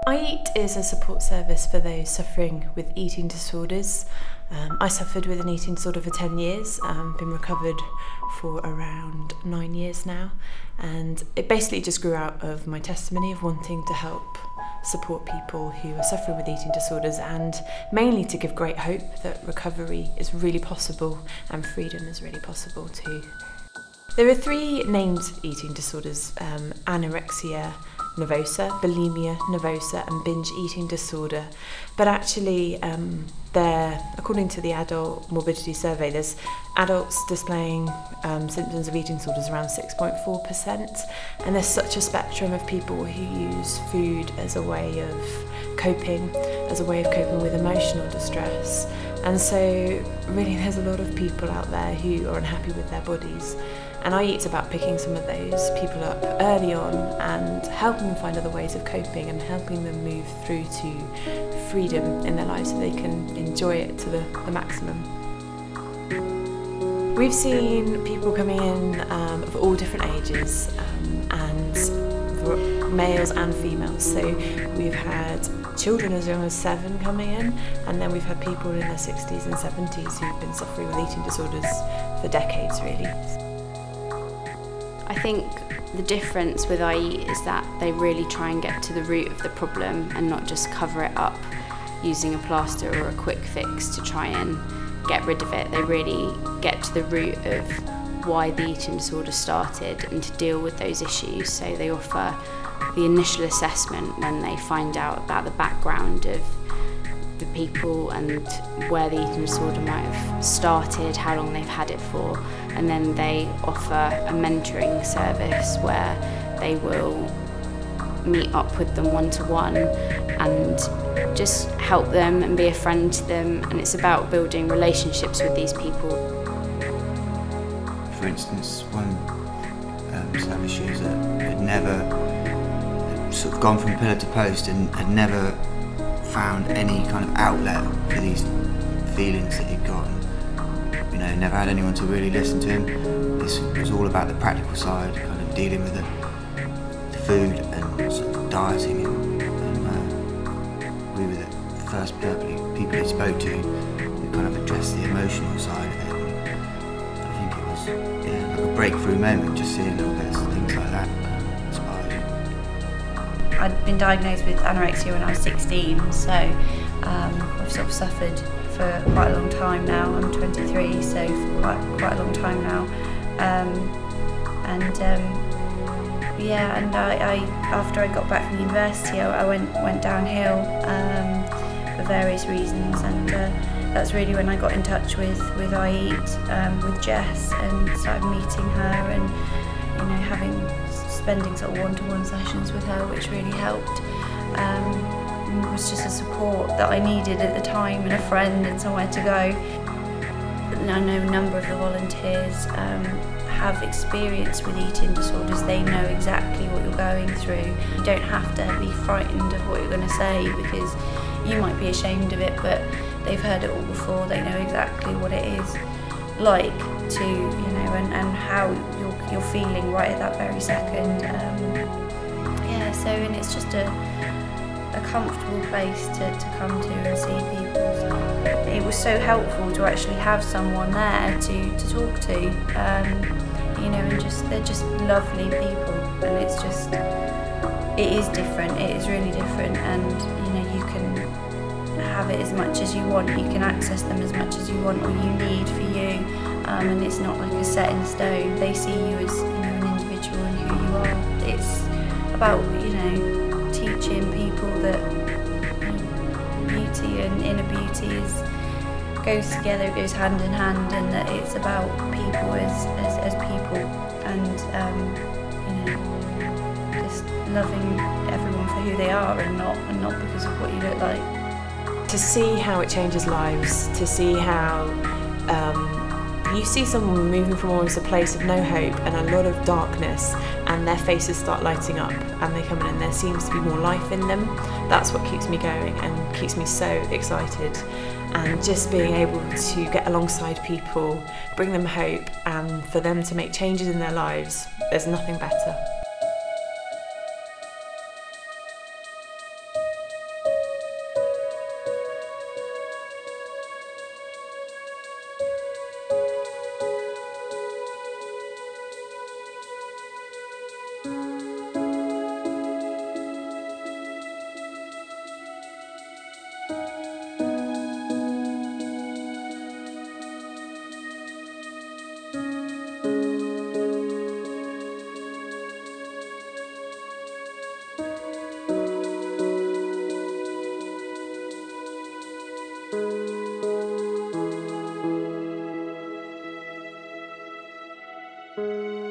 iEat is a support service for those suffering with eating disorders. I suffered with an eating disorder for 10 years, been recovered for around 9 years now, and it basically just grew out of my testimony of wanting to help support people who are suffering with eating disorders, and mainly to give great hope that recovery is really possible and freedom is really possible too. There are 3 named eating disorders: anorexia nervosa, bulimia nervosa and binge eating disorder. But actually according to the adult morbidity survey, there's adults displaying symptoms of eating disorders around 6.4%, and there's such a spectrum of people who use food as a way of coping with emotional distress. And so really there's a lot of people out there who are unhappy with their bodies, and iEat's about picking some of those people up early on and helping them find other ways of coping and helping them move through to freedom in their lives so they can enjoy it to the maximum. We've seen people coming in of all different ages, and males and females. So we've had children as young as 7 coming in, and then we've had people in their 60s and 70s who've been suffering with eating disorders for decades really. I think the difference with iEat is that they really try and get to the root of the problem and not just cover it up using a plaster or a quick fix to try and get rid of it. They really get to the root of why the eating disorder started and to deal with those issues. So they offer the initial assessment when they find out about the background of the people and where the eating disorder might have started, how long they've had it for, and then they offer a mentoring service where they will meet up with them one-to-one and just help them and be a friend to them, and it's about building relationships with these people. For instance, one service user had never sort of gone from pillar to post and had never found any kind of outlet for these feelings that he'd got. You know, never had anyone to really listen to him. This was all about the practical side, kind of dealing with the food and sort of dieting, and we were the first people he spoke to who kind of addressed the emotional side of it. And I think it was like a breakthrough moment, just seeing little bits and things like that. I'd been diagnosed with anorexia when I was 16, so I've sort of suffered for quite a long time now. I'm 23, so for quite a long time now. And I after I got back from university, I went downhill for various reasons, and that's really when I got in touch with iEat, with Jess, and started meeting her and spending sort of one-to-one sessions with her, which really helped. It was just a support that I needed at the time, and a friend and somewhere to go. And I know a number of the volunteers have experience with eating disorders. They know exactly what you're going through. You don't have to be frightened of what you're going to say, because you might be ashamed of it, but they've heard it all before. They know exactly what it is like to, and how you're feeling right at that very second. And it's just a comfortable place to come to and see people. So it was so helpful to actually have someone there to talk to, and they're just lovely people, and it is different. It is really different, and you can have it as much as you want. You can access them as much as you want, or you need for you, and it's not like a set in stone. They see you as an individual and who you are. It's about teaching people that beauty and inner beauty goes together, goes hand in hand, and that it's about people as people, and just loving everyone for who they are, and not because of what you look like. To see how it changes lives, to see how you see someone moving from almost a place of no hope and a lot of darkness, and their faces start lighting up, and they come in and there seems to be more life in them. That's what keeps me going and keeps me so excited. And just being able to get alongside people, bring them hope, and for them to make changes in their lives, there's nothing better. you.